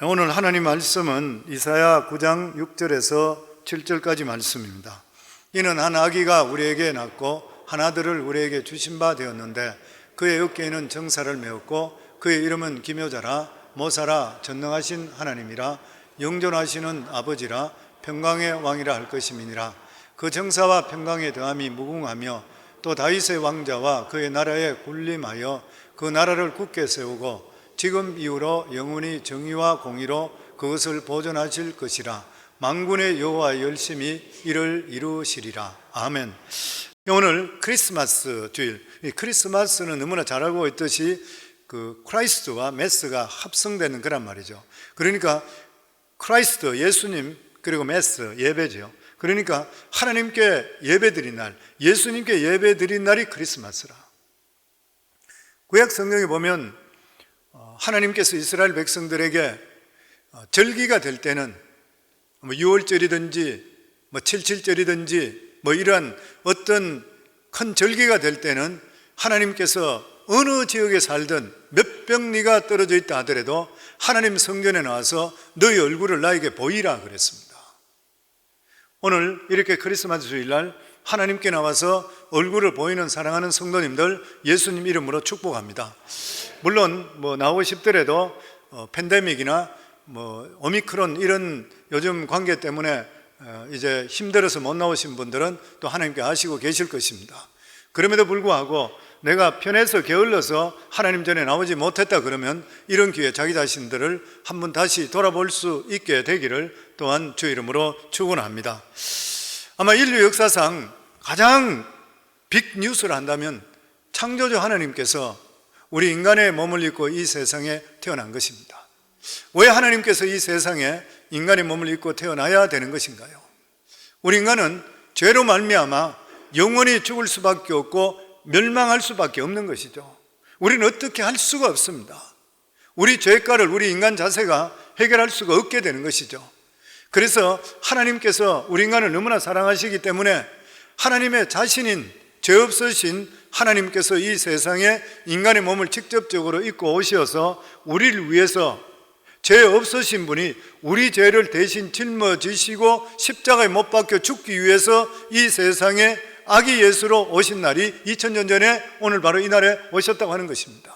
오늘 하나님 말씀은 이사야 9장 6절에서 7절까지 말씀입니다. 이는 한 아기가 우리에게 낳고 한 아들을 우리에게 주신 바 되었는데 그의 어깨에는 정사를 메었고 그의 이름은 기묘자라 모사라 전능하신 하나님이라 영존하시는 아버지라 평강의 왕이라 할 것임이니라. 그 정사와 평강의 더함이 무궁하며 또 다윗의 왕자와 그의 나라에 군림하여 그 나라를 굳게 세우고 지금 이후로 영원히 정의와 공의로 그것을 보존하실 것이라. 만군의 여호와의 열심히 이를 이루시리라. 아멘. 오늘 크리스마스 주일. 크리스마스는 너무나 잘 알고 있듯이 그 크라이스트와 메스가 합성되는 그란 말이죠. 그러니까 크라이스트 예수님 그리고 메스 예배죠. 그러니까 하나님께 예배드린 날, 예수님께 예배드린 날이 크리스마스라. 구약 성경에 보면 하나님께서 이스라엘 백성들에게 절기가 될 때는 6월절이든지 77절이든지 이러한 어떤 큰 절기가 될 때는 하나님께서 어느 지역에 살든 몇 병리가 떨어져 있다 하더라도 하나님 성전에 나와서 너희 얼굴을 나에게 보이라 그랬습니다. 오늘 이렇게 크리스마스 주일날 하나님께 나와서 얼굴을 보이는 사랑하는 성도님들 예수님 이름으로 축복합니다. 물론 나오고 싶더라도 팬데믹이나 오미크론 이런 요즘 관계 때문에 이제 힘들어서 못 나오신 분들은 또 하나님께 아시고 계실 것입니다. 그럼에도 불구하고 내가 편해서 게을러서 하나님 전에 나오지 못했다 그러면 이런 기회에 자기 자신들을 한번 다시 돌아볼 수 있게 되기를 또한 주 이름으로 축원합니다. 아마 인류 역사상 가장 빅 뉴스를 한다면 창조주 하나님께서 우리 인간의 몸을 입고 이 세상에 태어난 것입니다. 왜 하나님께서 이 세상에 인간의 몸을 입고 태어나야 되는 것인가요? 우리 인간은 죄로 말미암아 영원히 죽을 수밖에 없고 멸망할 수밖에 없는 것이죠. 우리는 어떻게 할 수가 없습니다. 우리 죄가를 우리 인간 자세가 해결할 수가 없게 되는 것이죠. 그래서 하나님께서 우리 인간을 너무나 사랑하시기 때문에 하나님의 자신인 죄 없으신 하나님께서 이 세상에 인간의 몸을 직접적으로 입고 오셔서 우리를 위해서 죄 없으신 분이 우리 죄를 대신 짊어지시고 십자가에 못 박혀 죽기 위해서 이 세상에 아기 예수로 오신 날이 2000년 전에 오늘 바로 이 날에 오셨다고 하는 것입니다.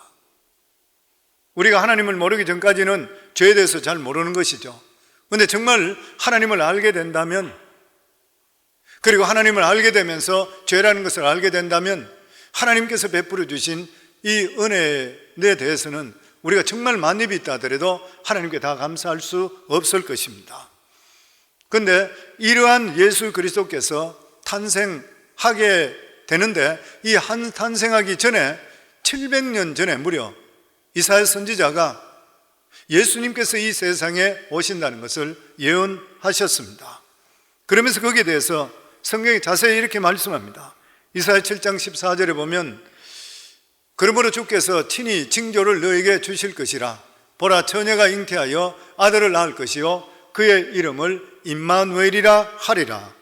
우리가 하나님을 모르기 전까지는 죄에 대해서 잘 모르는 것이죠. 그런데 정말 하나님을 알게 된다면, 그리고 하나님을 알게 되면서 죄라는 것을 알게 된다면 하나님께서 베풀어 주신 이 은혜에 대해서는 우리가 정말 만입이 있다 하더라도 하나님께 다 감사할 수 없을 것입니다. 그런데 이러한 예수 그리스도께서 탄생하게 되는데 이 탄생하기 전에 700년 전에 무려 이사야 선지자가 예수님께서 이 세상에 오신다는 것을 예언하셨습니다. 그러면서 거기에 대해서 성경이 자세히 이렇게 말씀합니다. 이사야 7장 14절에 보면 그러므로 주께서 친히 징조를 너에게 주실 것이라. 보라, 처녀가 잉태하여 아들을 낳을 것이요 그의 이름을 임마누엘이라 하리라.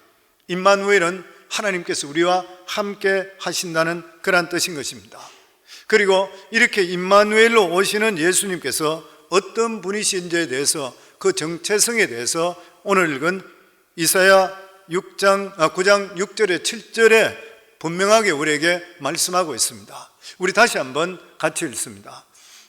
임마누엘은 하나님께서 우리와 함께 하신다는 그런 뜻인 것입니다. 그리고 이렇게 임마누엘로 오시는 예수님께서 어떤 분이신지에 대해서, 그 정체성에 대해서 오늘 읽은 이사야 9장 6절에 7절에 분명하게 우리에게 말씀하고 있습니다. 우리 다시 한번 같이 읽습니다.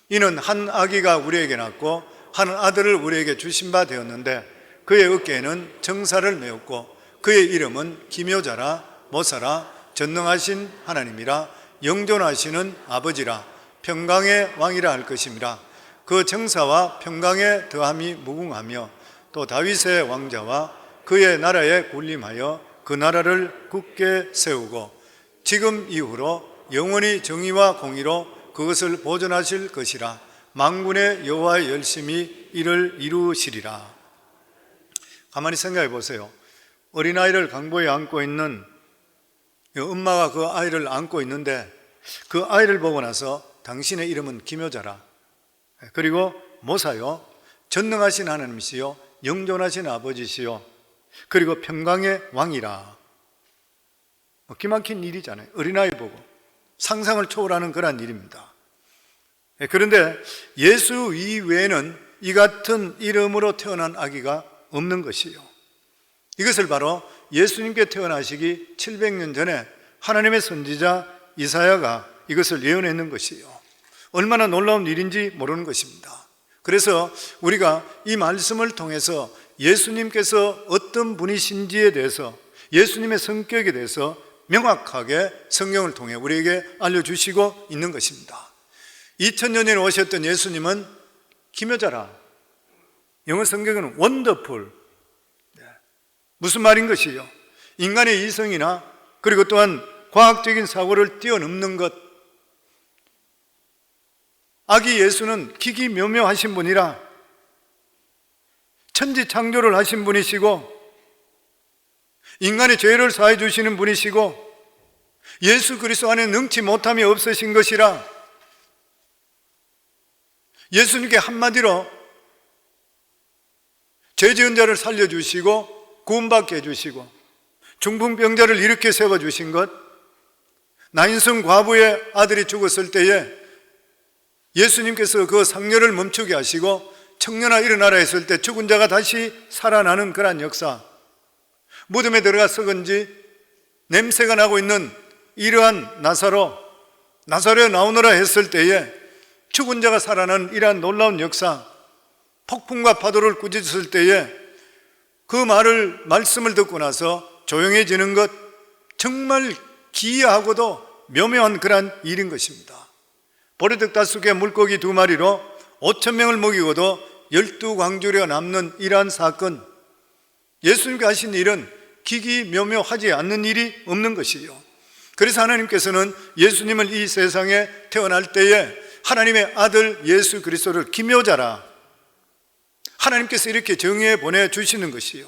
이는 한 아기가 우리에게 낳고 한 아들을 우리에게 주신 바 되었는데 그의 어깨에는 정사를 메었고 그의 이름은 기묘자라 모사라 전능하신 하나님이라 영존하시는 아버지라 평강의 왕이라 할 것임이라. 그 정사와 평강의 더함이 무궁하며 또 다윗의 왕자와 그의 나라에 군림하여 그 나라를 굳게 세우고 지금 이후로 영원히 정의와 공의로 그것을 보존하실 것이라. 만군의 여호와의 열심히 이를 이루시리라. 가만히 생각해 보세요. 어린아이를 강보에 안고 있는 엄마가 그 아이를 안고 있는데 그 아이를 보고 나서 당신의 이름은 기묘자라, 그리고 모사요 전능하신 하나님이시요 영존하신 아버지시요 그리고 평강의 왕이라. 기막힌 일이잖아요. 어린아이 보고 상상을 초월하는 그런 일입니다. 그런데 예수 이외에는 이 같은 이름으로 태어난 아기가 없는 것이요. 이것을 바로 예수님께 태어나시기 700년 전에 하나님의 선지자 이사야가 이것을 예언했는 것이요. 얼마나 놀라운 일인지 모르는 것입니다. 그래서 우리가 이 말씀을 통해서 예수님께서 어떤 분이신지에 대해서, 예수님의 성격에 대해서 명확하게 성경을 통해 우리에게 알려주시고 있는 것입니다. 2000년 전에 오셨던 예수님은 기묘자라. 영어 성경은 원더풀. 무슨 말인 것이요? 인간의 이성이나 그리고 또한 과학적인 사고를 뛰어넘는 것. 아기 예수는 기기묘묘하신 분이라 천지창조를 하신 분이시고 인간의 죄를 사해 주시는 분이시고 예수 그리스도 안에 능치 못함이 없으신 것이라 예수님께 한마디로 죄 지은 자를 살려주시고 구원받게 해주시고 중풍병자를 일으켜 세워주신 것, 나인성 과부의 아들이 죽었을 때에 예수님께서 그 상녀를 멈추게 하시고 청년아 일어나라 했을 때 죽은 자가 다시 살아나는 그러한 역사, 무덤에 들어가 썩은지 냄새가 나고 있는 이러한 나사로에 나오너라 했을 때에 죽은 자가 살아나는 이러한 놀라운 역사, 폭풍과 파도를 꾸짖었을 때에 그 말씀을 듣고 나서 조용해지는 것, 정말 기이하고도 묘묘한 그러한 일인 것입니다. 보리떡 5개 물고기 2마리로 5,000명을 먹이고도 12광주리가 남는 이러한 사건, 예수님께 하신 일은 기기묘묘하지 않는 일이 없는 것이요. 그래서 하나님께서는 예수님을 이 세상에 태어날 때에 하나님의 아들 예수 그리스도를 기묘자라 하나님께서 이렇게 정의해 보내주시는 것이요.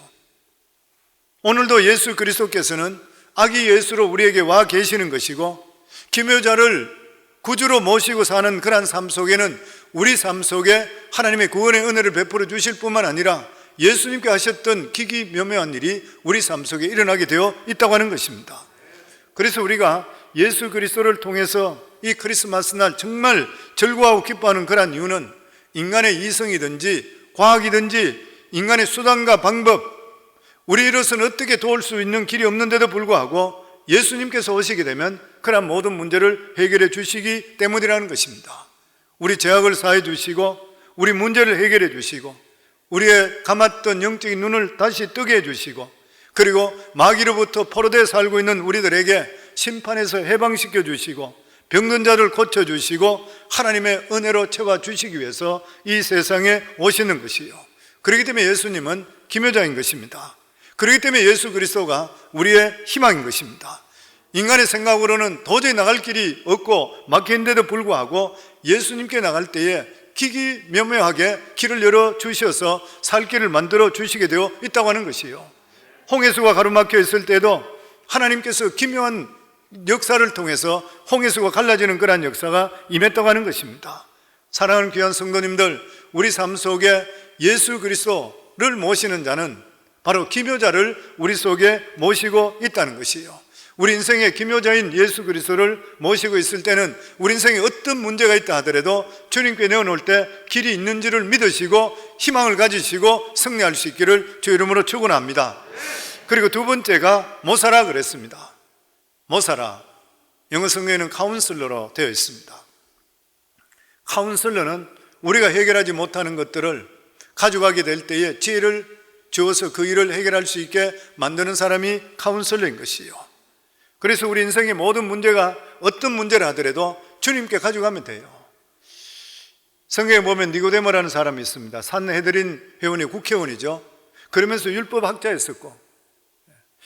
오늘도 예수 그리스도께서는 아기 예수로 우리에게 와 계시는 것이고 기묘자를 구주로 모시고 사는 그러한 삶 속에는 우리 삶 속에 하나님의 구원의 은혜를 베풀어 주실 뿐만 아니라 예수님께 하셨던 기기묘묘한 일이 우리 삶 속에 일어나게 되어 있다고 하는 것입니다. 그래서 우리가 예수 그리스도를 통해서 이 크리스마스 날 정말 즐거워하고 기뻐하는 그러한 이유는 인간의 이성이든지 과학이든지 인간의 수단과 방법, 우리로서는 어떻게 도울 수 있는 길이 없는데도 불구하고 예수님께서 오시게 되면 그러한 모든 문제를 해결해 주시기 때문이라는 것입니다. 우리 죄악을 사해 주시고 우리 문제를 해결해 주시고 우리의 감았던 영적인 눈을 다시 뜨게 해주시고 그리고 마귀로부터 포로되어 살고 있는 우리들에게 심판에서 해방시켜 주시고 병든 자를 고쳐주시고 하나님의 은혜로 채워주시기 위해서 이 세상에 오시는 것이요. 그렇기 때문에 예수님은 기묘자인 것입니다. 그렇기 때문에 예수 그리스도가 우리의 희망인 것입니다. 인간의 생각으로는 도저히 나갈 길이 없고 막히는데도 불구하고 예수님께 나갈 때에 기기묘묘하게 길을 열어주셔서 살 길을 만들어 주시게 되어 있다고 하는 것이요. 홍해수가 가로막혀 있을 때도 하나님께서 기묘한 역사를 통해서 홍해수가 갈라지는 그러한 역사가 임했다고 하는 것입니다. 사랑하는 귀한 성도님들, 우리 삶 속에 예수 그리스도를 모시는 자는 바로 기묘자를 우리 속에 모시고 있다는 것이요. 우리 인생의 기묘자인 예수 그리스도를 모시고 있을 때는 우리 인생에 어떤 문제가 있다 하더라도 주님께 내어놓을 때 길이 있는지를 믿으시고 희망을 가지시고 승리할 수 있기를 주 이름으로 축원합니다. 그리고 두 번째가 모사라 그랬습니다. 모사라, 영어 성경에는 카운슬러로 되어 있습니다. 카운슬러는 우리가 해결하지 못하는 것들을 가져가게 될 때에 지혜를 주어서 그 일을 해결할 수 있게 만드는 사람이 카운슬러인 것이요. 그래서 우리 인생의 모든 문제가 어떤 문제를 하더라도 주님께 가져가면 돼요. 성경에 보면 니고데모라는 사람이 있습니다. 산헤드린 회원의 국회의원이죠. 그러면서 율법학자였었고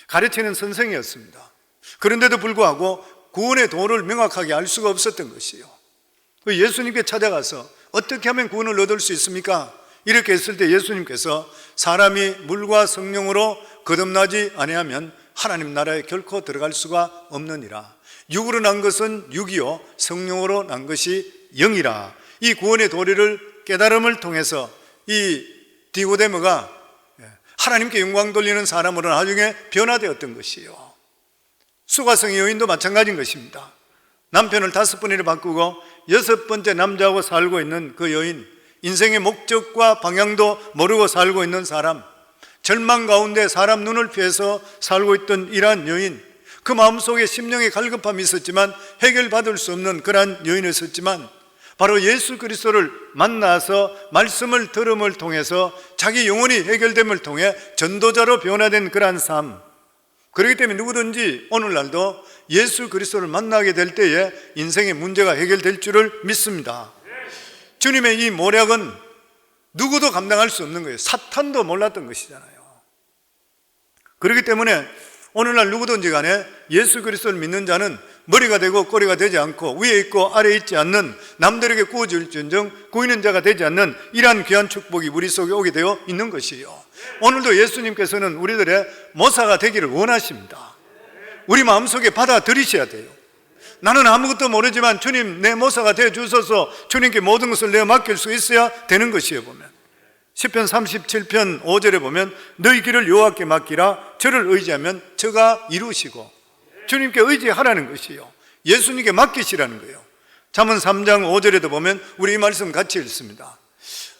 가르치는 선생이었습니다. 그런데도 불구하고 구원의 도를 명확하게 알 수가 없었던 것이요. 예수님께 찾아가서 어떻게 하면 구원을 얻을 수 있습니까? 이렇게 했을 때 예수님께서 사람이 물과 성령으로 거듭나지 아니하면 하나님 나라에 결코 들어갈 수가 없느니라. 육으로 난 것은 육이요 성령으로 난 것이 영이라. 이 구원의 도리를 깨달음을 통해서 이 니고데모가 하나님께 영광 돌리는 사람으로 나중에 변화되었던 것이요. 수가성의 여인도 마찬가지인 것입니다. 남편을 5번이나 바꾸고 6번째 남자하고 살고 있는 그 여인, 인생의 목적과 방향도 모르고 살고 있는 사람, 절망 가운데 사람 눈을 피해서 살고 있던 이러한 여인, 그 마음속에 심령의 갈급함이 있었지만 해결받을 수 없는 그러한 여인이었지만 바로 예수 그리스도를 만나서 말씀을 들음을 통해서 자기 영혼이 해결됨을 통해 전도자로 변화된 그러한 삶, 그렇기 때문에 누구든지 오늘날도 예수 그리스도를 만나게 될 때에 인생의 문제가 해결될 줄을 믿습니다. 주님의 이 모략은 누구도 감당할 수 없는 거예요. 사탄도 몰랐던 것이잖아요. 그렇기 때문에 오늘날 누구든지 간에 예수 그리스도를 믿는 자는 머리가 되고 꼬리가 되지 않고 위에 있고 아래에 있지 않는, 남들에게 구워줄지언정 구이는 자가 되지 않는 이러한 귀한 축복이 우리 속에 오게 되어 있는 것이에요. 오늘도 예수님께서는 우리들의 모사가 되기를 원하십니다. 우리 마음속에 받아들이셔야 돼요. 나는 아무것도 모르지만 주님 내 모사가 되어 주셔서 주님께 모든 것을 내어 맡길 수 있어야 되는 것이에요. 보면 시편 37편 5절에 보면 너희 길을 여호와께 맡기라. 저를 의지하면 저가 이루시고, 주님께 의지하라는 것이요, 예수님께 맡기시라는 거예요. 잠언 3장 5절에도 보면 우리 이 말씀 같이 읽습니다.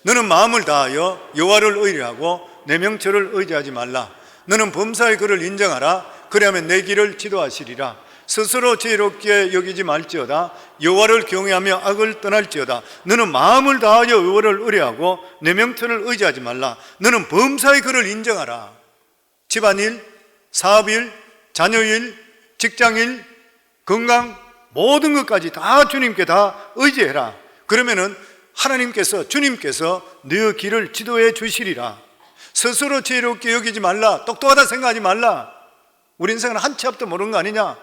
너는 마음을 다하여 여호와를 의뢰하고 내 명철을 의지하지 말라. 너는 범사의 그를 인정하라. 그리하면 내 길을 지도하시리라. 스스로 지혜롭게 여기지 말지어다. 여호와를 경외하며 악을 떠날지어다. 너는 마음을 다하여 여호와를 의뢰하고 내 명철을 의지하지 말라. 너는 범사의 그를 인정하라. 집안일, 사업일, 자녀일, 직장일, 건강, 모든 것까지 다 주님께 다 의지해라. 그러면은 하나님께서, 주님께서 네 길을 지도해 주시리라. 스스로 지혜롭게 여기지 말라. 똑똑하다 생각하지 말라. 우리 인생은 한 치 앞도 모르는 거 아니냐?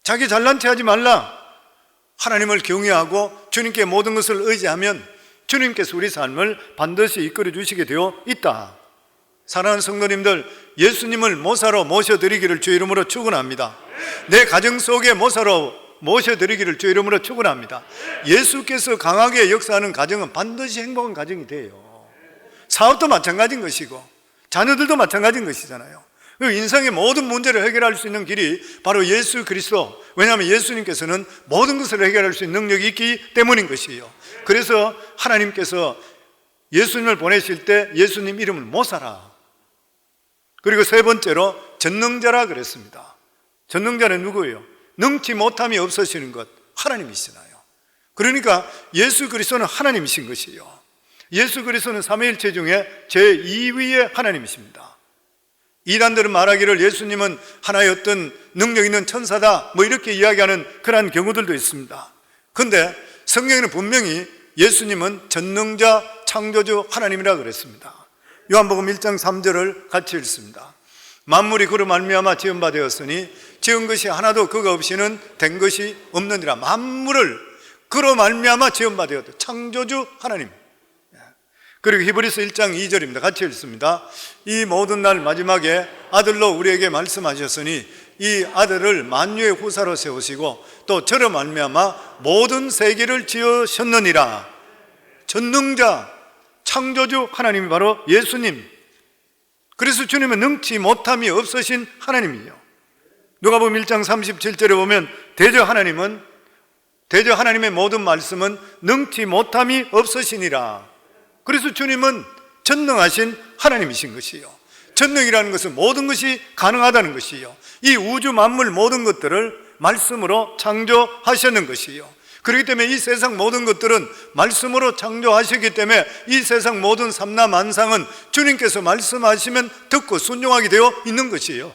자기 잘난 체 하지 말라. 하나님을 경외하고 주님께 모든 것을 의지하면 주님께서 우리 삶을 반드시 이끌어 주시게 되어 있다. 사랑하는 성도님들, 예수님을 모사로 모셔드리기를 주의 이름으로 축원합니다. 내 가정 속에 모사로 모셔드리기를 주의 이름으로 축원합니다. 예수께서 강하게 역사하는 가정은 반드시 행복한 가정이 돼요. 사업도 마찬가지인 것이고 자녀들도 마찬가지인 것이잖아요. 인생의 모든 문제를 해결할 수 있는 길이 바로 예수 그리스도, 왜냐하면 예수님께서는 모든 것을 해결할 수 있는 능력이 있기 때문인 것이에요. 그래서 하나님께서 예수님을 보내실 때 예수님 이름을 모사라, 그리고 세 번째로 전능자라 그랬습니다. 전능자는 누구예요? 능치 못함이 없으시는 것, 하나님이시나요? 그러니까 예수 그리스도는 하나님이신 것이에요. 예수 그리스도는 삼위일체 중에 제2위의 하나님이십니다. 이단들은 말하기를 예수님은 하나의 어떤 능력 있는 천사다, 뭐 이렇게 이야기하는 그러한 경우들도 있습니다. 그런데 성경에는 분명히 예수님은 전능자 창조주 하나님이라 그랬습니다. 요한복음 1장 3절을 같이 읽습니다. 만물이 그로 말미암아 지은 바 되었으니 지은 것이 하나도 그가 없이는 된 것이 없느니라. 만물을 그로 말미암아 지은 바 되었다. 창조주 하나님. 그리고 히브리서 1장 2절입니다. 같이 읽습니다. 이 모든 날 마지막에 아들로 우리에게 말씀하셨으니 이 아들을 만유의 후사로 세우시고 또 저로 말미암아 모든 세계를 지으셨느니라. 전능자 창조주 하나님이 바로 예수님. 그래서 주님은 능치 못함이 없으신 하나님이에요. 누가복음 1장 37절에 보면 대저 하나님의 모든 말씀은 능치 못함이 없으시니라. 그래서 주님은 전능하신 하나님이신 것이요, 전능이라는 것은 모든 것이 가능하다는 것이요, 이 우주 만물 모든 것들을 말씀으로 창조하셨는 것이요. 그렇기 때문에 이 세상 모든 것들은 말씀으로 창조하셨기 때문에 이 세상 모든 삼라만상은 주님께서 말씀하시면 듣고 순종하게 되어 있는 것이에요.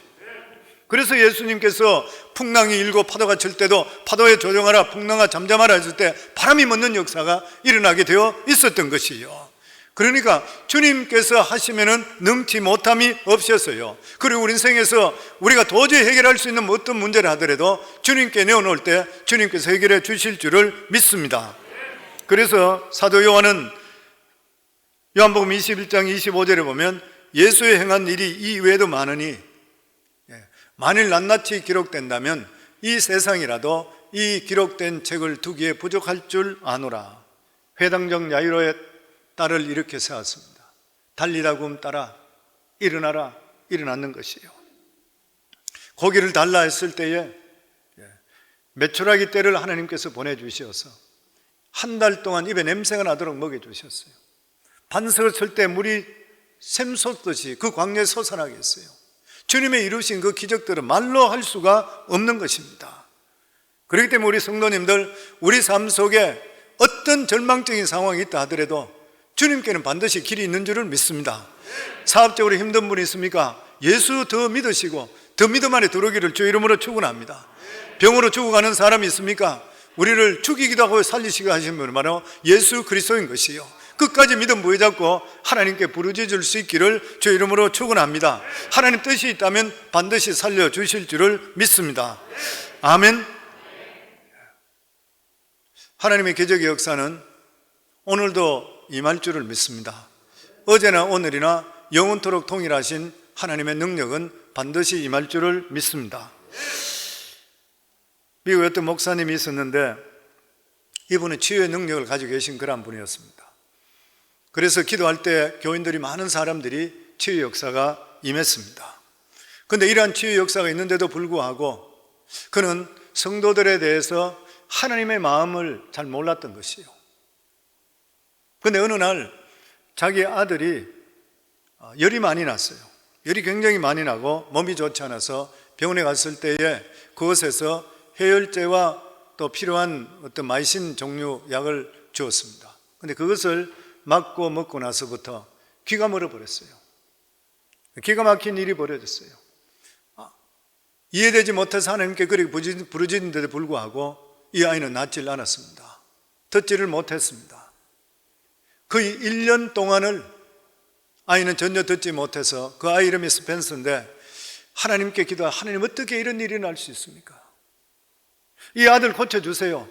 그래서 예수님께서 풍랑이 일고 파도가 칠 때도 파도에 조정하라, 풍랑아 잠잠하라 했을 때 바람이 멎는 역사가 일어나게 되어 있었던 것이에요. 그러니까 주님께서 하시면은 능치 못함이 없었어요. 그리고 우리 인생에서 우리가 도저히 해결할 수 있는 어떤 문제를 하더라도 주님께 내어놓을 때 주님께서 해결해 주실 줄을 믿습니다. 그래서 사도 요한은 요한복음 21장 25절에 보면 예수의 행한 일이 이 외에도 많으니 만일 낱낱이 기록된다면 이 세상이라도 이 기록된 책을 두기에 부족할 줄 아노라. 회당적 야이로의 딸을 이렇게 세웠습니다. 달리다 굼 따라 일어나라, 일어났는 것이에요. 고기를 달라 했을 때에 메추라기 떼를 하나님께서 보내주셔서 한 달 동안 입에 냄새가 나도록 먹여주셨어요. 반석을 칠 때 물이 샘솟듯이 그 광야에 솟아나게 했어요. 주님의 이루신 그 기적들은 말로 할 수가 없는 것입니다. 그렇기 때문에 우리 성도님들, 우리 삶 속에 어떤 절망적인 상황이 있다 하더라도 주님께는 반드시 길이 있는 줄을 믿습니다. 사업적으로 힘든 분이 있습니까? 예수 더 믿으시고 더 믿음 안에 들어오기를 주 이름으로 축원합니다. 병으로 죽어가는 사람이 있습니까? 우리를 죽이기도 하고 살리시기도 하시는 분은 바로 예수 그리스도인 것이요, 끝까지 믿음 부여잡고 하나님께 부르짖을 수 있기를 주 이름으로 축원합니다. 하나님 뜻이 있다면 반드시 살려주실 줄을 믿습니다. 아멘. 하나님의 기적의 역사는 오늘도 임할 줄을 믿습니다. 어제나 오늘이나 영원토록 동일하신 하나님의 능력은 반드시 임할 줄을 믿습니다. 미국에 어떤 목사님이 있었는데 이분은 치유의 능력을 가지고 계신 그런 분이었습니다. 그래서 기도할 때 교인들이, 많은 사람들이 치유 역사가 임했습니다. 그런데 이러한 치유 역사가 있는데도 불구하고 그는 성도들에 대해서 하나님의 마음을 잘 몰랐던 것이에요. 그런데 어느 날 자기 아들이 열이 많이 났어요. 열이 굉장히 많이 나고 몸이 좋지 않아서 병원에 갔을 때에 그곳에서 해열제와 또 필요한 어떤 마이신 종류 약을 주었습니다. 그런데 그것을 맞고 먹고 나서부터 귀가 멀어버렸어요. 기가 막힌 일이 벌어졌어요. 이해되지 못해서 하나님께 그렇게 부르짖는데도 불구하고 이 아이는 낫질 않았습니다. 듣지를 못했습니다. 거의 1년 동안을 아이는 전혀 듣지 못해서, 그 아이 이름이 스펜서인데, 하나님께 기도하, 하나님 어떻게 이런 일이 날 수 있습니까? 이 아들 고쳐주세요.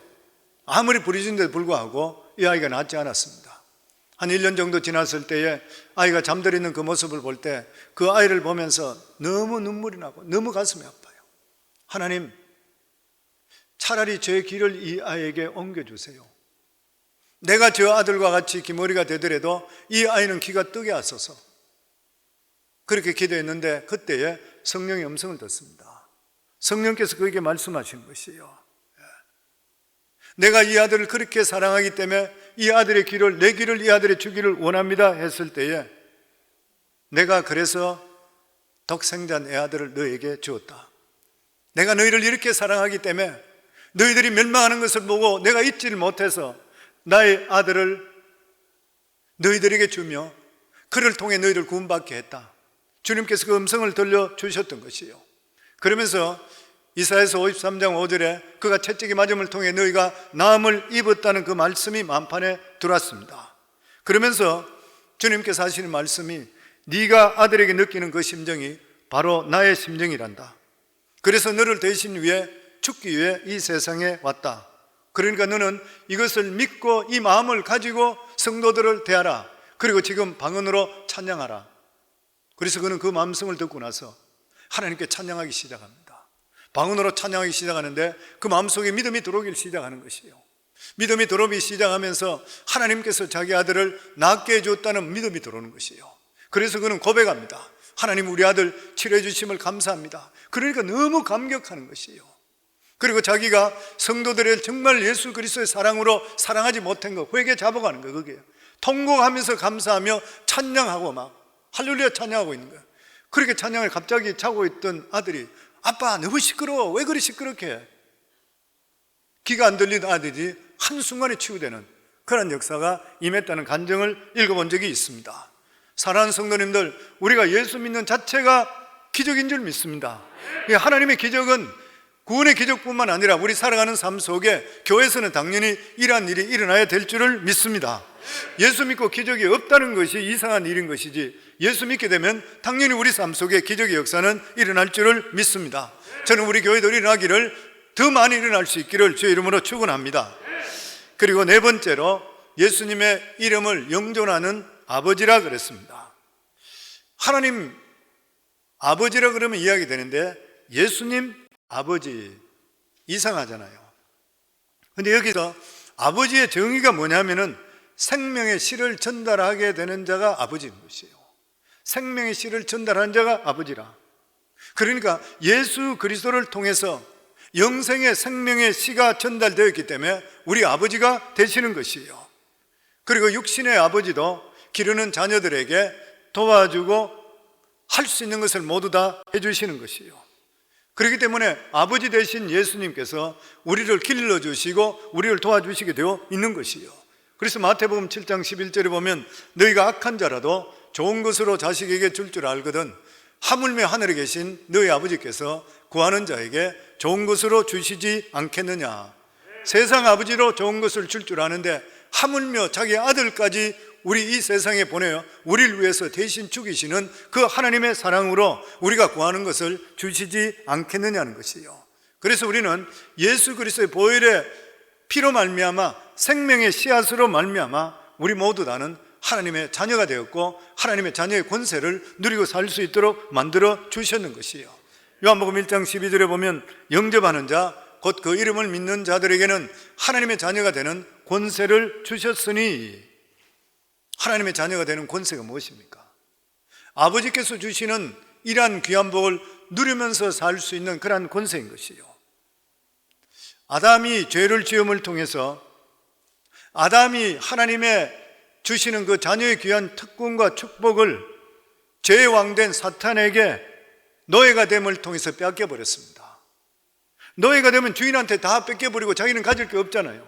아무리 부르짖는데도 불구하고 이 아이가 낫지 않았습니다. 한 1년 정도 지났을 때에 아이가 잠들어 있는 그 모습을 볼 때 그 아이를 보면서 너무 눈물이 나고 너무 가슴이 아파요. 하나님, 차라리 저의 길을 이 아이에게 옮겨주세요. 내가 저 아들과 같이 기머리가 되더라도 이 아이는 귀가 뜨게 하소서. 그렇게 기도했는데 그때에 성령의 음성을 듣습니다. 성령께서 그에게 말씀하신 것이에요. 내가 이 아들을 그렇게 사랑하기 때문에 이 아들의 귀를, 내 귀를 이 아들의 주기를 원합니다 했을 때에 내가 그래서 독생자 내 아들을 너에게 주었다. 내가 너희를 이렇게 사랑하기 때문에 너희들이 멸망하는 것을 보고 내가 잊지를 못해서 나의 아들을 너희들에게 주며 그를 통해 너희를 구원받게 했다. 주님께서 그 음성을 들려주셨던 것이에요. 그러면서 이사야서 53장 5절에 그가 채찍이 맞음을 통해 너희가 나음을 입었다는 그 말씀이 만판에 들어왔습니다. 그러면서 주님께서 하시는 말씀이 네가 아들에게 느끼는 그 심정이 바로 나의 심정이란다. 그래서 너를 대신 위해 죽기 위해 이 세상에 왔다. 그러니까 너는 이것을 믿고 이 마음을 가지고 성도들을 대하라. 그리고 지금 방언으로 찬양하라. 그래서 그는 그 마음성을 듣고 나서 하나님께 찬양하기 시작합니다. 방언으로 찬양하기 시작하는데 그 마음속에 믿음이 들어오기 시작하는 것이에요. 믿음이 들어오기 시작하면서 하나님께서 자기 아들을 낫게 해줬다는 믿음이 들어오는 것이에요. 그래서 그는 고백합니다. 하나님, 우리 아들 치료해 주심을 감사합니다. 그러니까 너무 감격하는 것이에요. 그리고 자기가 성도들을 정말 예수 그리스도의 사랑으로 사랑하지 못한 거 회개 잡아가는 거예요. 그게 통곡하면서 감사하며 찬양하고 막 할렐루야 찬양하고 있는 거예요. 그렇게 찬양을 갑자기 자고 있던 아들이 아빠 너무 시끄러워, 왜 그리 시끄럽게 해? 귀가 안 들리던 아들이 한순간에 치유되는 그런 역사가 임했다는 간증을 읽어본 적이 있습니다. 사랑하는 성도님들, 우리가 예수 믿는 자체가 기적인 줄 믿습니다. 하나님의 기적은 구원의 기적뿐만 아니라 우리 살아가는 삶 속에 교회에서는 당연히 이러한 일이 일어나야 될 줄을 믿습니다. 예수 믿고 기적이 없다는 것이 이상한 일인 것이지, 예수 믿게 되면 당연히 우리 삶 속에 기적의 역사는 일어날 줄을 믿습니다. 저는 우리 교회도 일어나기를, 더 많이 일어날 수 있기를 주의 이름으로 축원합니다. 그리고 네 번째로 예수님의 이름을 영존하는 아버지라 그랬습니다. 하나님 아버지라 그러면 이야기 되는데 예수님 아버지 이상하잖아요. 그런데 여기서 아버지의 정의가 뭐냐면은 생명의 씨를 전달하게 되는 자가 아버지인 것이에요. 생명의 씨를 전달하는 자가 아버지라. 그러니까 예수 그리스도를 통해서 영생의 생명의 씨가 전달되었기 때문에 우리 아버지가 되시는 것이에요. 그리고 육신의 아버지도 기르는 자녀들에게 도와주고 할 수 있는 것을 모두 다 해주시는 것이에요. 그렇기 때문에 아버지 되신 예수님께서 우리를 길러주시고 우리를 도와주시게 되어 있는 것이에요. 그래서 마태복음 7장 11절에 보면 너희가 악한 자라도 좋은 것으로 자식에게 줄 줄 알거든 하물며 하늘에 계신 너희 아버지께서 구하는 자에게 좋은 것으로 주시지 않겠느냐. 세상 아버지로 좋은 것을 줄 줄 아는데 하물며 자기 아들까지 우리 이 세상에 보내어 우리를 위해서 대신 죽이시는 그 하나님의 사랑으로 우리가 구하는 것을 주시지 않겠느냐는 것이에요. 그래서 우리는 예수 그리스도의 보혈의 피로 말미암아 생명의 씨앗으로 말미암아 우리 모두 다는 하나님의 자녀가 되었고 하나님의 자녀의 권세를 누리고 살 수 있도록 만들어 주셨는 것이에요. 요한복음 1장 12절에 보면 영접하는 자 곧 그 이름을 믿는 자들에게는 하나님의 자녀가 되는 권세를 주셨으니, 하나님의 자녀가 되는 권세가 무엇입니까? 아버지께서 주시는 이러한 귀한 복을 누리면서 살 수 있는 그러한 권세인 것이요. 아담이 죄를 지음을 통해서 아담이 하나님의 주시는 그 자녀의 귀한 특권과 축복을 죄의 왕된 사탄에게 노예가 됨을 통해서 뺏겨버렸습니다. 노예가 되면 주인한테 다 뺏겨버리고 자기는 가질 게 없잖아요.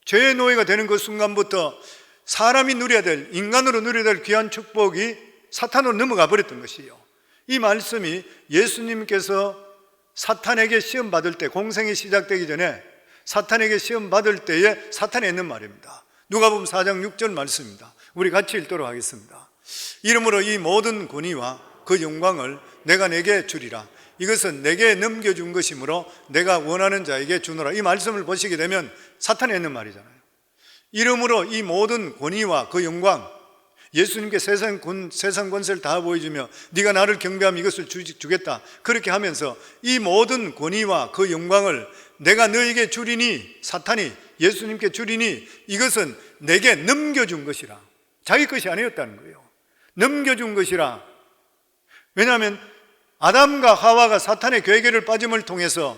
죄의 노예가 되는 그 순간부터 사람이 누려야 될, 인간으로 누려야 될 귀한 축복이 사탄으로 넘어가 버렸던 것이에요. 이 말씀이 예수님께서 사탄에게 시험 받을 때, 공생이 시작되기 전에 사탄에게 시험 받을 때에 사탄이 했는 말입니다. 누가복음 4장 6절 말씀입니다. 우리 같이 읽도록 하겠습니다. 이러므로 이 모든 권위와 그 영광을 내가 내게 주리라. 이것은 내게 넘겨준 것이므로 내가 원하는 자에게 주노라. 이 말씀을 보시게 되면 사탄이 했는 말이잖아요. 이러므로 이 모든 권위와 그 영광, 예수님께 세상 권세를 다 보여주며 네가 나를 경배하면 이것을 주겠다 그렇게 하면서 이 모든 권위와 그 영광을 내가 너에게 주리니, 사탄이 예수님께 주리니 이것은 내게 넘겨준 것이라. 자기 것이 아니었다는 거예요. 넘겨준 것이라. 왜냐하면 아담과 하와가 사탄의 괴계를 빠짐을 통해서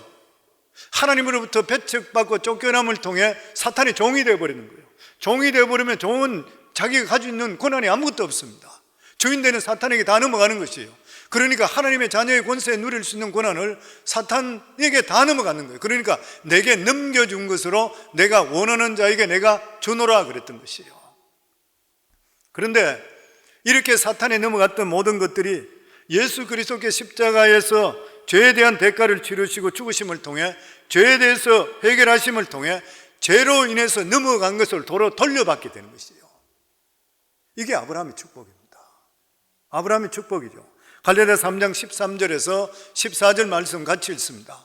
하나님으로부터 배척받고 쫓겨남을 통해 사탄의 종이 되어버리는 거예요. 종이 되어버리면 종은 자기가 가지고 있는 권한이 아무것도 없습니다. 주인 되는 사탄에게 다 넘어가는 것이에요. 그러니까 하나님의 자녀의 권세에 누릴 수 있는 권한을 사탄에게 다 넘어가는 거예요. 그러니까 내게 넘겨준 것으로 내가 원하는 자에게 내가 주노라 그랬던 것이에요. 그런데 이렇게 사탄에 넘어갔던 모든 것들이 예수 그리스도께 십자가에서 죄에 대한 대가를 치르시고 죽으심을 통해 죄에 대해서 해결하심을 통해 죄로 인해서 넘어간 것을 도로 돌려받게 되는 것이에요. 이게 아브라함의 축복입니다. 아브라함의 축복이죠. 갈라디아 3장 13절에서 14절 말씀 같이 읽습니다.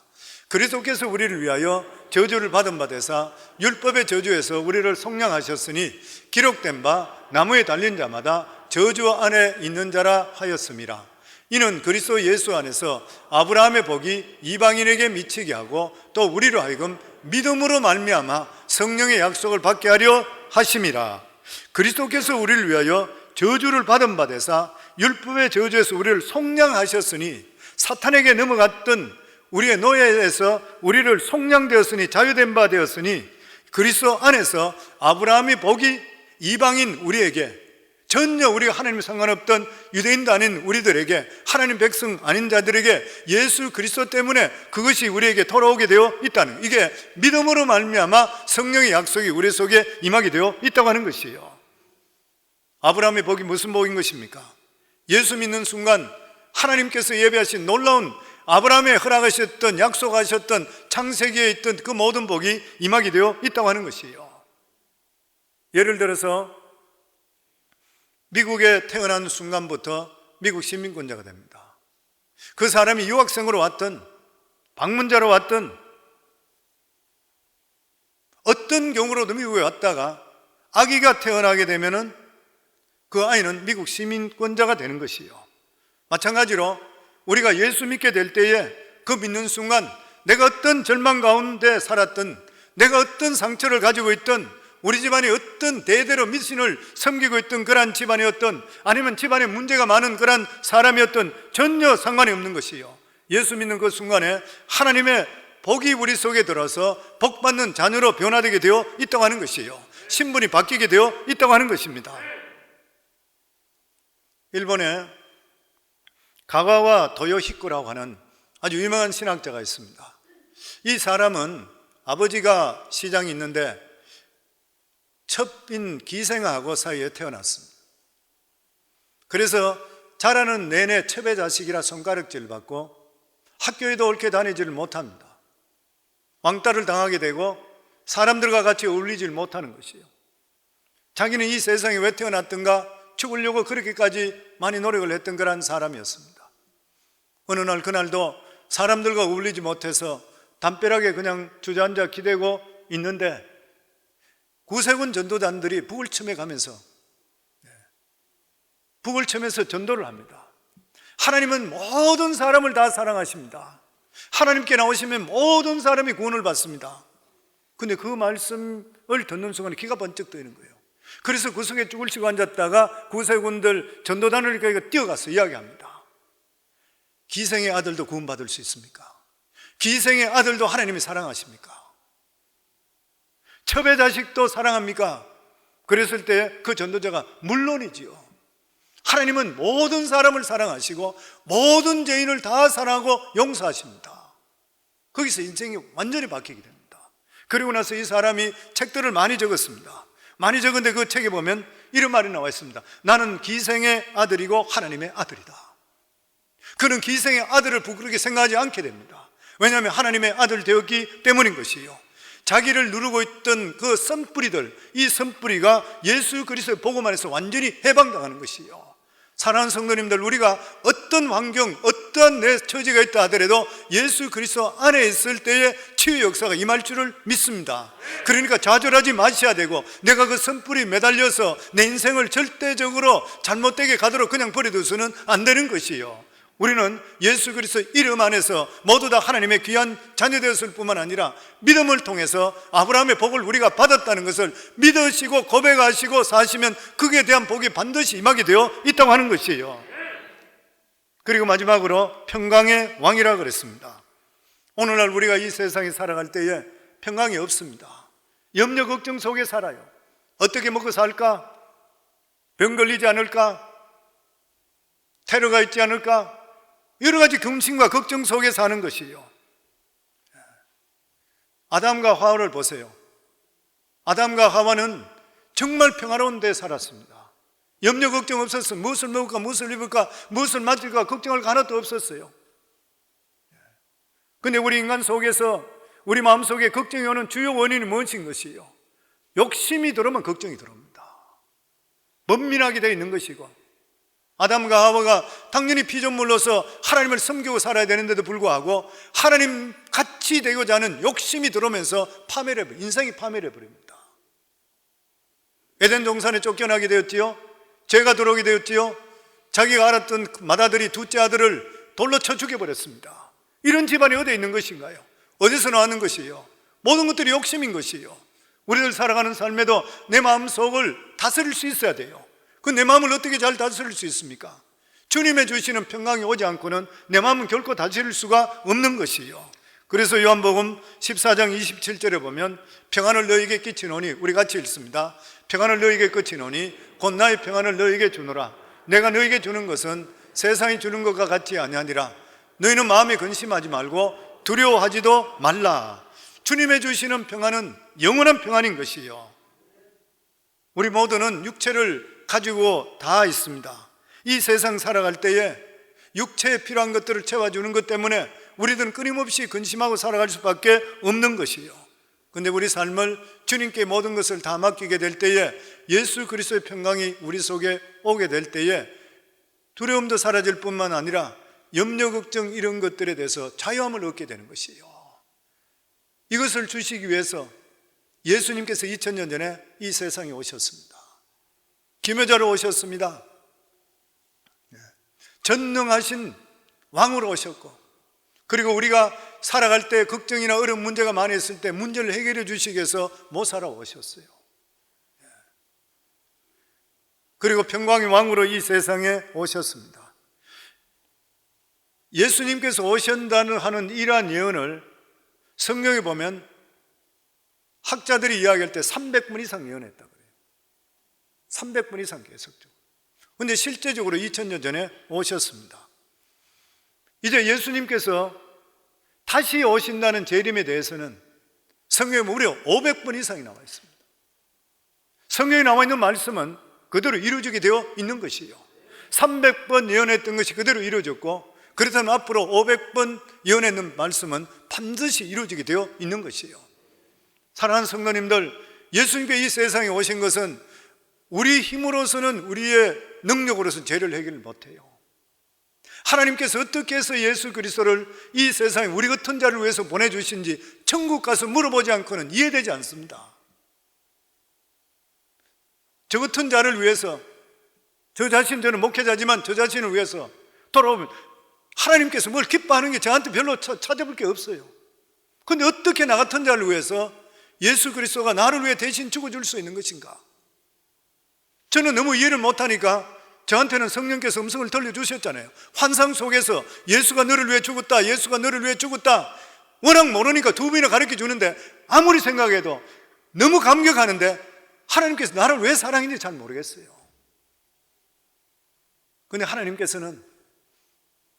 그리스도께서 우리를 위하여 저주를 받은 바 되사 율법의 저주에서 우리를 속량하셨으니 기록된 바 나무에 달린 자마다 저주 안에 있는 자라 하였음이라. 이는 그리스도 예수 안에서 아브라함의 복이 이방인에게 미치게 하고 또 우리로 하여금 믿음으로 말미암아 성령의 약속을 받게 하려 하심이라. 그리스도께서 우리를 위하여 저주를 받은 바 되사 율법의 저주에서 우리를 속량하셨으니, 사탄에게 넘어갔던 우리의 노예에서 우리를 속량되었으니 자유된 바 되었으니 그리스도 안에서 아브라함의 복이 이방인 우리에게, 전혀 우리가 하나님과 상관없던 유대인도 아닌 우리들에게, 하나님 백성 아닌 자들에게 예수 그리스도 때문에 그것이 우리에게 돌아오게 되어 있다는, 이게 믿음으로 말미암아 성령의 약속이 우리 속에 임하게 되어 있다고 하는 것이에요. 아브라함의 복이 무슨 복인 것입니까? 예수 믿는 순간 하나님께서 예배하신 놀라운, 아브라함에 허락하셨던, 약속하셨던 창세기에 있던 그 모든 복이 임하게 되어 있다고 하는 것이에요. 예를 들어서 미국에 태어난 순간부터 미국 시민권자가 됩니다. 그 사람이 유학생으로 왔든 방문자로 왔든 어떤 경우로도 미국에 왔다가 아기가 태어나게 되면은 그 아이는 미국 시민권자가 되는 것이에요. 마찬가지로 우리가 예수 믿게 될 때에 그 믿는 순간 내가 어떤 절망 가운데 살았든, 내가 어떤 상처를 가지고 있든, 우리 집안이 어떤 대대로 미신을 섬기고 있던 그러한 집안이었던, 아니면 집안에 문제가 많은 그러한 사람이었던 전혀 상관이 없는 것이에요. 예수 믿는 그 순간에 하나님의 복이 우리 속에 들어서 복받는 자녀로 변화되게 되어 있다고 하는 것이에요. 신분이 바뀌게 되어 있다고 하는 것입니다. 일본에 가가와 도요히코라고 하는 아주 유명한 신학자가 있습니다. 이 사람은 아버지가 시장이 있는데 첩인 기생하고 사이에 태어났습니다. 그래서 자라는 내내 첩의 자식이라 손가락질을 받고 학교에도 옳게 다니지를 못합니다. 왕따를 당하게 되고 사람들과 같이 어울리질 못하는 것이에요. 자기는 이 세상에 왜 태어났던가 죽으려고 그렇게까지 많이 노력을 했던 그런 사람이었습니다. 어느 날 그날도 사람들과 어울리지 못해서 담벼락에 그냥 주저앉아 기대고 있는데 구세군 전도단들이 북을 쳐매가면서 북을 쳐면서 전도를 합니다. 하나님은 모든 사람을 다 사랑하십니다. 하나님께 나오시면 모든 사람이 구원을 받습니다. 근데 그 말씀을 듣는 순간에 기가 번쩍 뜨이는 거예요. 그래서 그 속에 쭈글 치고 앉았다가 구세군들 전도단을 이렇게 뛰어가서 이야기합니다. 기생의 아들도 구원받을 수 있습니까? 기생의 아들도 하나님이 사랑하십니까? 첩의 자식도 사랑합니까? 그랬을 때 그 전도자가 물론이지요. 하나님은 모든 사람을 사랑하시고 모든 죄인을 다 사랑하고 용서하십니다. 거기서 인생이 완전히 바뀌게 됩니다. 그리고 나서 이 사람이 책들을 많이 적었습니다. 많이 적은데 그 책에 보면 이런 말이 나와 있습니다. 나는 기생의 아들이고 하나님의 아들이다. 그는 기생의 아들을 부끄럽게 생각하지 않게 됩니다. 왜냐하면 하나님의 아들 되었기 때문인 것이에요. 자기를 누르고 있던 그 선뿌리들, 이 선뿌리가 예수 그리스도의 복음 안에서 완전히 해방당하는 것이에요. 사랑하는 성도님들, 우리가 어떤 환경, 어떤 내 처지가 있다 하더라도 예수 그리스도 안에 있을 때에 치유 역사가 임할 줄을 믿습니다. 그러니까 좌절하지 마셔야 되고, 내가 그 선불이 매달려서 내 인생을 절대적으로 잘못되게 가도록 그냥 버려둬서는 안 되는 것이에요. 우리는 예수 그리스도 이름 안에서 모두 다 하나님의 귀한 자녀 되었을 뿐만 아니라 믿음을 통해서 아브라함의 복을 우리가 받았다는 것을 믿으시고 고백하시고 사시면 그에 대한 복이 반드시 임하게 되어 있다고 하는 것이에요. 그리고 마지막으로 평강의 왕이라 그랬습니다. 오늘날 우리가 이 세상에 살아갈 때에 평강이 없습니다. 염려 걱정 속에 살아요. 어떻게 먹고 살까? 병 걸리지 않을까? 테러가 있지 않을까? 여러 가지 근심과 걱정 속에 사는 것이에요. 아담과 하와를 보세요. 아담과 하와는 정말 평화로운 데 살았습니다. 염려 걱정 없었어요. 무엇을 먹을까, 무엇을 입을까, 무엇을 맞을까 걱정할 거 하나도 없었어요. 그런데 우리 인간 속에서, 우리 마음속에 걱정이 오는 주요 원인이 무엇인 것이에요? 욕심이 들어오면 걱정이 들어옵니다. 번민하게 되어 있는 것이고, 아담과 하와가 당연히 피조물로서 하나님을 섬기고 살아야 되는데도 불구하고 하나님 같이 되고자 하는 욕심이 들어오면서 인생이 파멸해 버립니다. 에덴 동산에 쫓겨나게 되었지요. 죄가 들어오게 되었지요. 자기가 알았던 맏아들이 둘째 아들을 돌로 쳐 죽여버렸습니다. 이런 집안이 어디에 있는 것인가요? 어디서 나왔는 것이에요? 모든 것들이 욕심인 것이에요. 우리들 살아가는 삶에도 내 마음속을 다스릴 수 있어야 돼요. 그 내 마음을 어떻게 잘 다스릴 수 있습니까? 주님의 주시는 평강이 오지 않고는 내 마음은 결코 다스릴 수가 없는 것이에요. 그래서 요한복음 14장 27절에 보면 평안을 너희에게 끼치노니, 우리 같이 읽습니다. 평안을 너희에게 끼치노니 곧 나의 평안을 너희에게 주노라. 내가 너희에게 주는 것은 세상이 주는 것과 같지 아니하니라. 너희는 마음에 근심하지 말고 두려워하지도 말라. 주님의 주시는 평안은 영원한 평안인 것이에요. 우리 모두는 육체를 가지고 다 있습니다. 이 세상 살아갈 때에 육체에 필요한 것들을 채워주는 것 때문에 우리들은 끊임없이 근심하고 살아갈 수밖에 없는 것이에요. 그런데 우리 삶을 주님께 모든 것을 다 맡기게 될 때에, 예수 그리스도의 평강이 우리 속에 오게 될 때에 두려움도 사라질 뿐만 아니라 염려 걱정 이런 것들에 대해서 자유함을 얻게 되는 것이에요. 이것을 주시기 위해서 예수님께서 2000년 전에 이 세상에 오셨습니다. 기묘자로 오셨습니다. 전능하신 왕으로 오셨고, 그리고 우리가 살아갈 때 걱정이나 어려운 문제가 많이 있을 때 문제를 해결해 주시기 위해서 모사로 오셨어요. 그리고 평강의 왕으로 이 세상에 오셨습니다. 예수님께서 오신다는 하는 이러한 예언을 성경에 보면 학자들이 이야기할 때 300번 이상 예언했다 그래요. 300번 이상 계속적으로. 그런데 실제적으로 2000년 전에 오셨습니다. 이제 예수님께서 다시 오신다는 재림에 대해서는 성경에 무려 500번 이상이 나와 있습니다. 성경에 나와 있는 말씀은 그대로 이루어지게 되어 있는 것이에요. 300번 예언했던 것이 그대로 이루어졌고, 그렇다면 앞으로 500번 예언했는 말씀은 반드시 이루어지게 되어 있는 것이에요. 사랑하는 성도님들, 예수님께 이 세상에 오신 것은 우리 힘으로서는, 우리의 능력으로서는 죄를 해결 못해요. 하나님께서 어떻게 해서 예수 그리스도를 이 세상에 우리 같은 자를 위해서 보내주신지 천국 가서 물어보지 않고는 이해되지 않습니다. 저 같은 자를 위해서, 저 자신, 저는 목회자지만 저 자신을 위해서 돌아오면 하나님께서 뭘 기뻐하는 게 저한테 별로 찾아볼 게 없어요. 그런데 어떻게 나 같은 자를 위해서 예수 그리스도가 나를 위해 대신 죽어줄 수 있는 것인가? 저는 너무 이해를 못하니까 저한테는 성령께서 음성을 들려주셨잖아요. 환상 속에서 예수가 너를 위해 죽었다, 예수가 너를 위해 죽었다. 워낙 모르니까 두 번이나 가르쳐 주는데 아무리 생각해도 너무 감격하는데 하나님께서 나를 왜 사랑했는지 잘 모르겠어요. 그런데 하나님께서는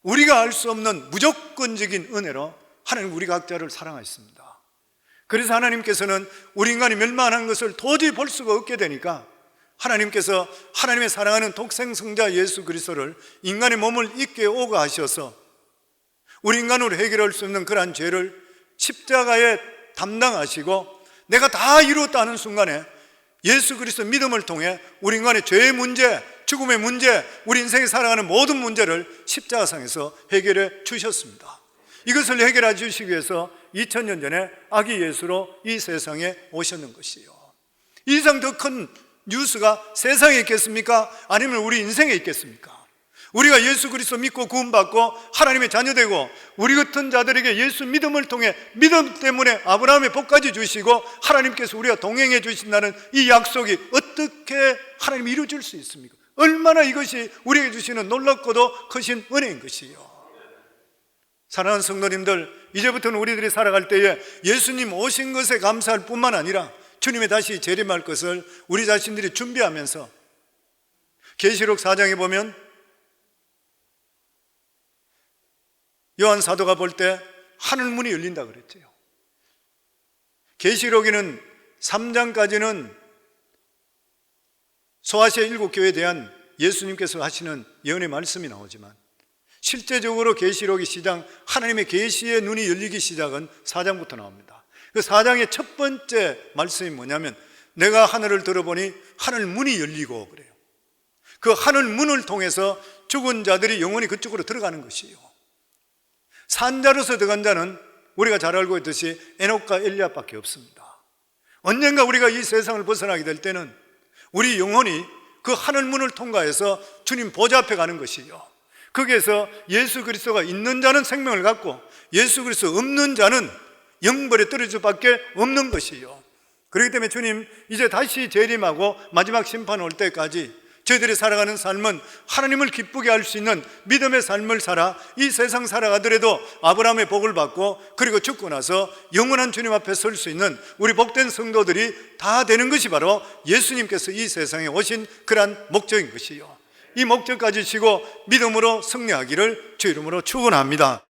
우리가 알 수 없는 무조건적인 은혜로 하나님 우리 각자를 사랑하셨습니다. 그래서 하나님께서는 우리 인간이 멸망하는 것을 도저히 볼 수가 없게 되니까 하나님께서 하나님의 사랑하는 독생성자 예수 그리스도를 인간의 몸을 입게 오가 하셔서 우리 인간으로 해결할 수 없는 그러한 죄를 십자가에 담당하시고 내가 다 이루었다 하는 순간에 예수 그리스도 믿음을 통해 우리 인간의 죄의 문제, 죽음의 문제, 우리 인생에 살아가는 모든 문제를 십자가상에서 해결해 주셨습니다. 이것을 해결해 주시기 위해서 2000년 전에 아기 예수로 이 세상에 오셨는 것이요. 이 이상 더 큰 뉴스가 세상에 있겠습니까? 아니면 우리 인생에 있겠습니까? 우리가 예수 그리스도 믿고 구원받고 하나님의 자녀되고 우리 같은 자들에게 예수 믿음을 통해 믿음 때문에 아브라함의 복까지 주시고 하나님께서 우리와 동행해 주신다는 이 약속이 어떻게 하나님이 이루어질 수 있습니까? 얼마나 이것이 우리에게 주시는 놀랍고도 크신 은혜인 것이요. 사랑하는 성도님들, 이제부터는 우리들이 살아갈 때에 예수님 오신 것에 감사할 뿐만 아니라 주님의 다시 재림할 것을 우리 자신들이 준비하면서 계시록 4장에 보면 요한 사도가 볼 때 하늘문이 열린다 그랬죠. 계시록에는 3장까지는 소아시아 7교회에 대한 예수님께서 하시는 예언의 말씀이 나오지만 실제적으로 계시록의 시작, 하나님의 계시의 눈이 열리기 시작은 4장부터 나옵니다. 그 4장의 첫 번째 말씀이 뭐냐면 내가 하늘을 들어보니 하늘 문이 열리고 그래요. 그 하늘 문을 통해서 죽은 자들이 영원히 그쪽으로 들어가는 것이에요. 산자로서 들어간 자는 우리가 잘 알고 있듯이 에녹과 엘리야밖에 없습니다. 언젠가 우리가 이 세상을 벗어나게 될 때는 우리 영혼이 그 하늘 문을 통과해서 주님 보좌 앞에 가는 것이요. 거기에서 예수 그리스도가 있는 자는 생명을 갖고 예수 그리스도 없는 자는 영벌에 떨어질 수밖에 없는 것이요. 그렇기 때문에 주님 이제 다시 재림하고 마지막 심판 올 때까지 저희들이 살아가는 삶은 하나님을 기쁘게 할 수 있는 믿음의 삶을 살아 이 세상 살아가더라도 아브라함의 복을 받고 그리고 죽고 나서 영원한 주님 앞에 설 수 있는 우리 복된 성도들이 다 되는 것이 바로 예수님께서 이 세상에 오신 그러한 목적인 것이요. 이 목적까지 지고 믿음으로 승리하기를 주 이름으로 축원합니다.